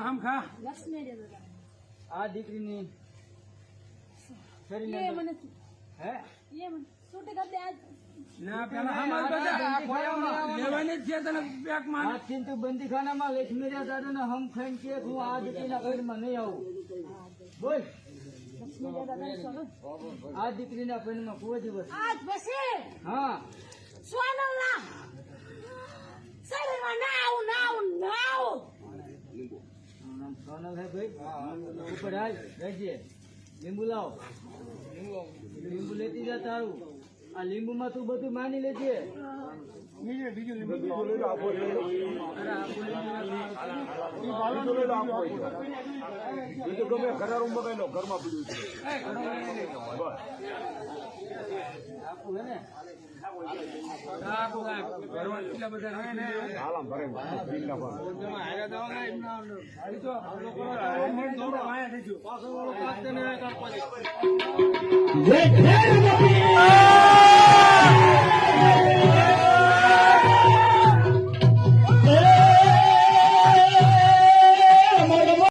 આમ ખા લક્ષ્મી દે દાદા આ દીકરીની શરીરને એ મને હે એ મને છૂટી કરી દે આજ ના પેલા હમાર બધા આ ખોયામાં લેવાની જ છે તને પેક માં આજથી તું બંદીખાનામાં લક્ષ્મી દાદાને હમ ખાઈને કે હું આ દીકરીના ઘરમાં નહીં આવું બોલ લક્ષ્મી દે દાદા ચલો આ દીકરીના ઘરમાં કોઈ દિવસ આજ પછી હા સોનલના શરીરમાં ના આવું ના આવું ના આવું નામ સોનલ હે ભાઈ ઉપર હાલ રહેજે લીંબુ લાવ લીંબુ લેતી જા તારું આ લીંબુમાં તું બધું માની લેજે બીજું લીંબુ ઘરમાં પીડ્યું છે આપું હે ને કેટલા બધા હાલામ ભરે બિલ ના પાછો જય